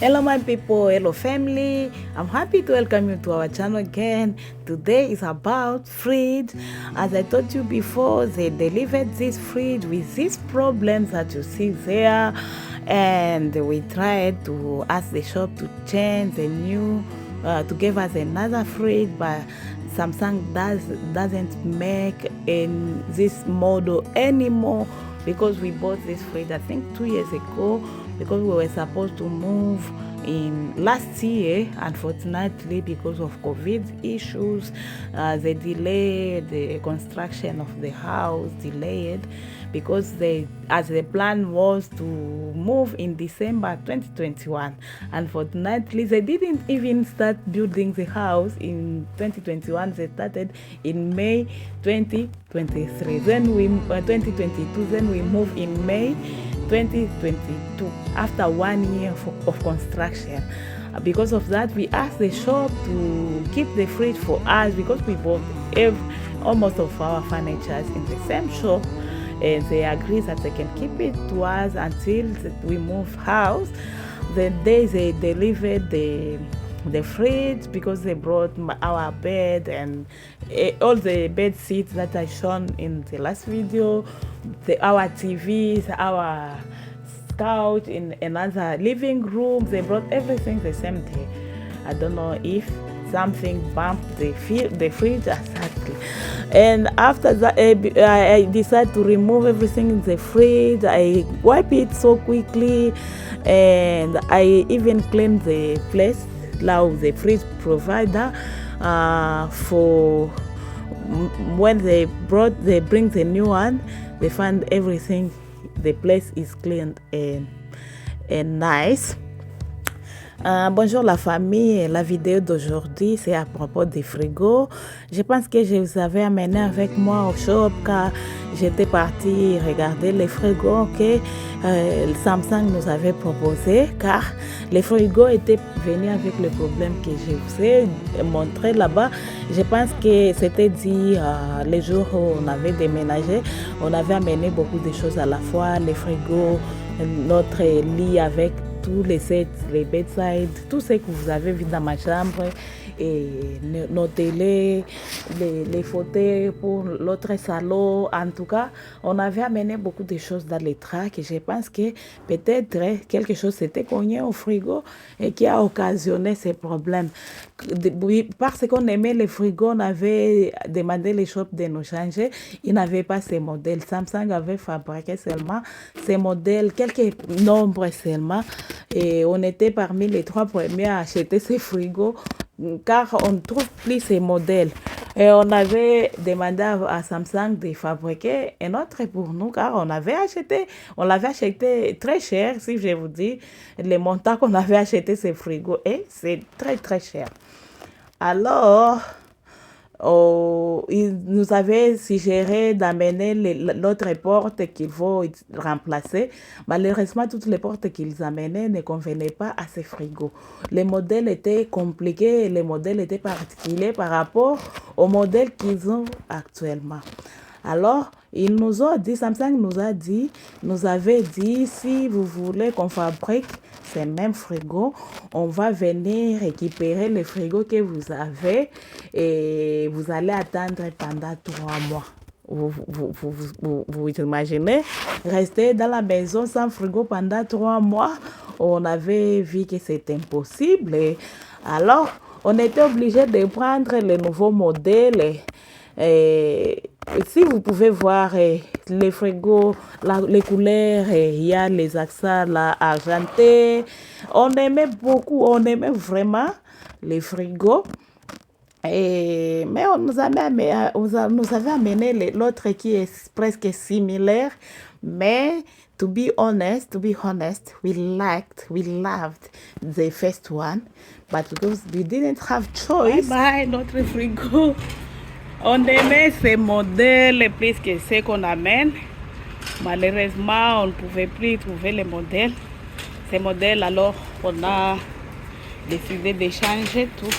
Hello my people, hello family. I'm happy to welcome you to our channel again. Today is about fridge. As I told you before, they delivered this fridge with these problems that you see there, and we tried to ask the shop to change the new to give us another fridge, but Samsung doesn't make in this model anymore because we bought this fridge I think 2 years ago, because we were supposed to move in last year. Unfortunately, because of COVID issues, they delayed the construction of the house, delayed because as the plan was to move in December 2021. Unfortunately, they didn't even start building the house in 2021. They started in May 2023. Then we 2022. Then we moved in May 2022 after 1 year of construction. Because of that, we asked the shop to keep the fridge for us because we bought almost of our furniture in the same shop, and they agreed that they can keep it to us until we move house. The day they delivered the fridge, because they brought our bed and all the bed seats that I shown in the last video, our TVs, our couch in another living room. They brought everything the same day. I don't know if something bumped the fridge exactly. And after that, I decided to remove everything in the fridge. I wipe it so quickly, and I even cleaned the place. Now the fridge provider for when they bring the new one, they find everything, the place is clean and nice. Bonjour la famille, la vidéo d'aujourd'hui c'est à propos des frigos. Je pense que je vous avais amené avec moi au shop car j'étais partie regarder les frigos que Samsung nous avait proposé, car les frigos étaient venus avec le problème que je vous ai montré là-bas. Je pense que c'était dit les jours où on avait déménagé, on avait amené beaucoup de choses à la fois, les frigos, notre lit avec tous les sets, les bedside, tout ce que vous avez vu dans ma chambre, et nos télés, les fauteuils pour l'autre salon. En tout cas, on avait amené beaucoup de choses dans les tracks, et je pense que peut-être quelque chose s'était cogné au frigo et qui a occasionné ces problèmes. Parce qu'on aimait les frigos, on avait demandé les shops de nous changer. Ils n'avaient pas ces modèles. Samsung avait fabriqué seulement ces modèles, quelques nombres seulement. Et on était parmi les 3 premiers à acheter ces frigos, car on ne trouve plus ces modèles. Et on avait demandé à Samsung de fabriquer un autre pour nous, car on l'avait acheté très cher, si je vous dis les montants qu'on avait acheté ces frigos, et c'est très très cher. Alors, ils nous avaient suggéré d'amener l'autre porte qu'il faut remplacer. Malheureusement, toutes les portes qu'ils amenaient ne convenaient pas à ces frigos. Les modèles étaient compliqués et les modèles étaient particuliers par rapport aux modèles qu'ils ont actuellement. Alors, ils nous ont dit, Samsung nous avait dit, si vous voulez qu'on fabrique ces mêmes frigos, on va venir récupérer les frigos que vous avez et vous allez attendre pendant 3 mois. Vous imaginez, rester dans la maison sans frigo pendant 3 mois, on avait vu que c'était impossible. Et alors, on était obligé de prendre les nouveaux modèles. Et si vous pouvez voir les frigos, les couleurs, il y a les accents là, argentés. On aimait vraiment les frigos. Mais on nous avait amené l'autre qui est presque similaire. Mais to be honest, we loved the first one. But because we didn't have choice. Bye bye, notre frigo. On aimait ces modèles plus que ceux qu'on amène. Malheureusement, on ne pouvait plus trouver les modèles. Ces modèles, alors on a décidé de changer tout.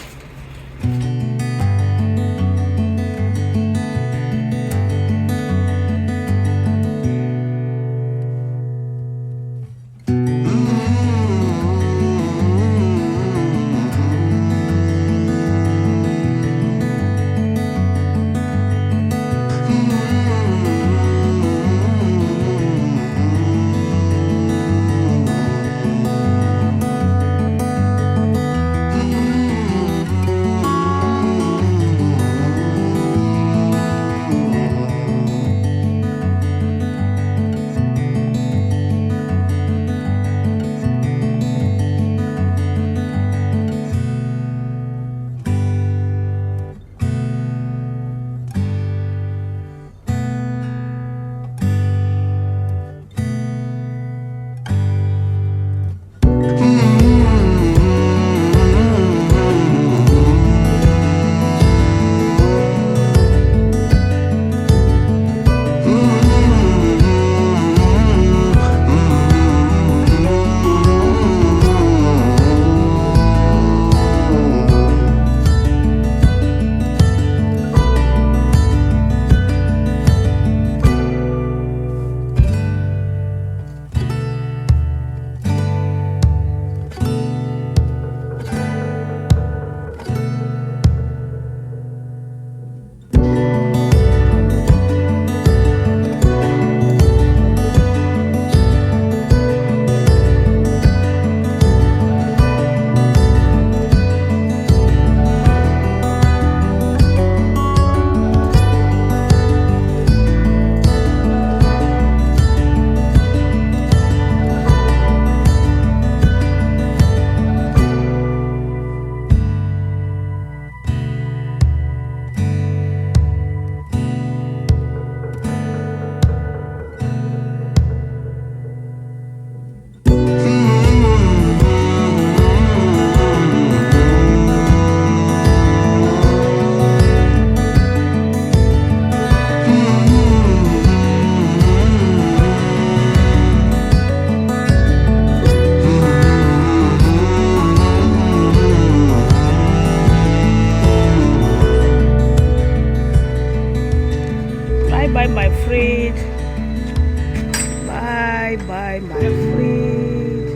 my fridge.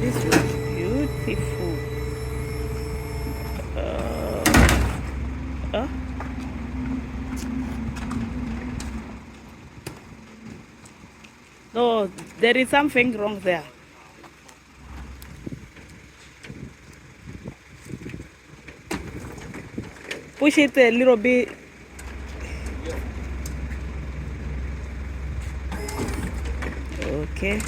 This is beautiful. Uh, no, there is something wrong there. Push it a little bit. Okay.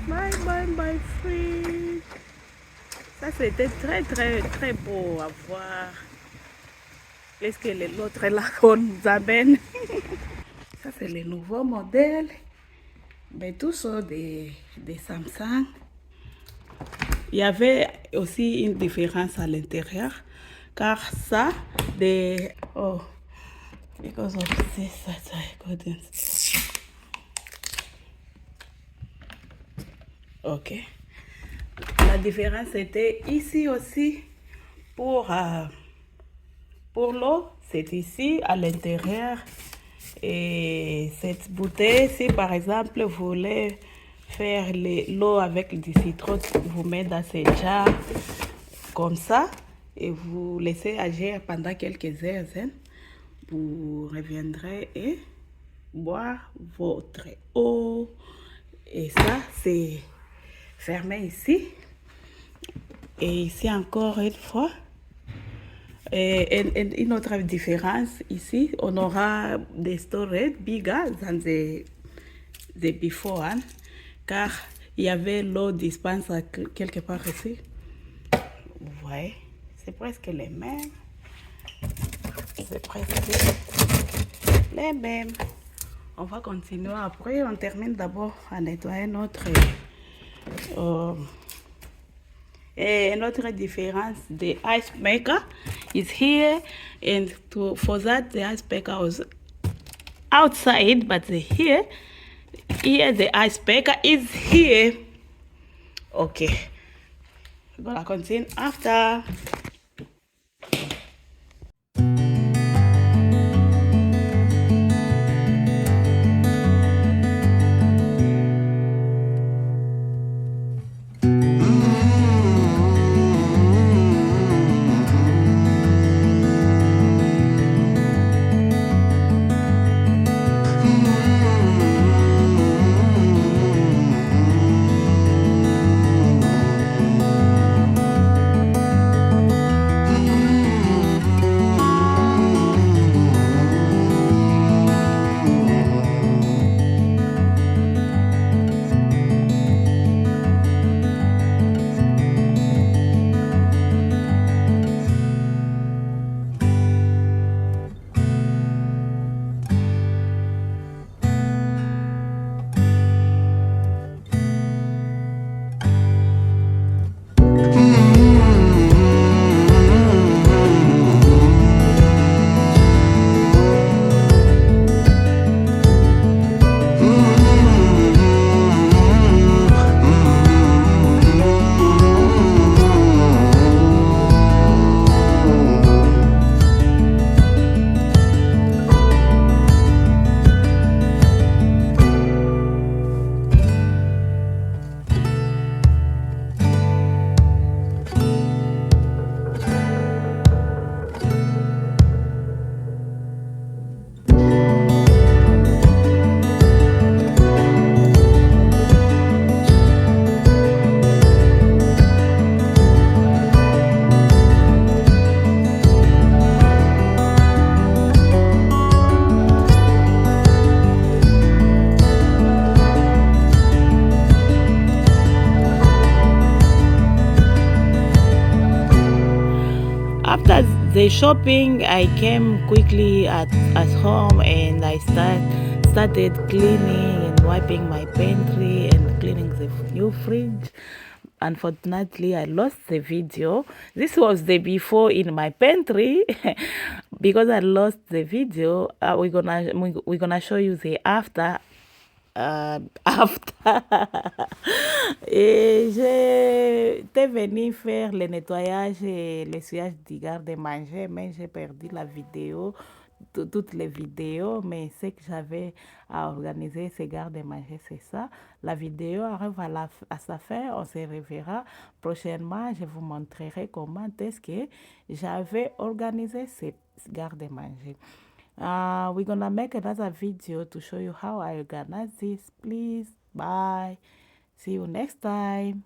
Bye, fridge. Ça, c'était très beau à voir. Qu'est-ce que l'autre là qu'on nous amène? Ça, c'est le nouveau modèle. Mais tous sont des Samsung. Il y avait aussi une différence à l'intérieur. Car ça, oh, because of this, that I couldn't. Ok. La différence était ici aussi pour l'eau, c'est ici à l'intérieur. Et cette bouteille, si par exemple vous voulez faire l'eau avec du citron, vous mettez dans ces jars comme ça et vous laissez agir pendant quelques heures. Hein. Vous reviendrez et boire votre eau. Et ça, c'est fermé ici. Et ici encore une fois. Et une autre différence ici, on aura des storage bigger than the before, hein, car il y avait l'eau dispense quelque part ici. Vous voyez, c'est presque les mêmes. C'est presque les mêmes. On va continuer après. On termine d'abord à nettoyer notre et another difference, the ice maker is here, and for that the ice maker was outside, but here the ice maker is here. Okay, we're gonna continue after. After the shopping, I came quickly at home and I started cleaning and wiping my pantry and cleaning the new fridge. Unfortunately, I lost the video. This was the before in my pantry. Because I lost the video, we're gonna show you the after after. Et j'étais venue faire le nettoyage et l'essuyage du garde-manger, mais j'ai perdu la vidéo, toutes les vidéos, mais ce que j'avais à organiser, ces garde-manger, c'est ça. La vidéo arrive à sa fin, on se reverra prochainement. Je vous montrerai comment est-ce que j'avais organisé ces garde-manger. We're gonna make another video to show you how I organize this. Please, bye. See you next time.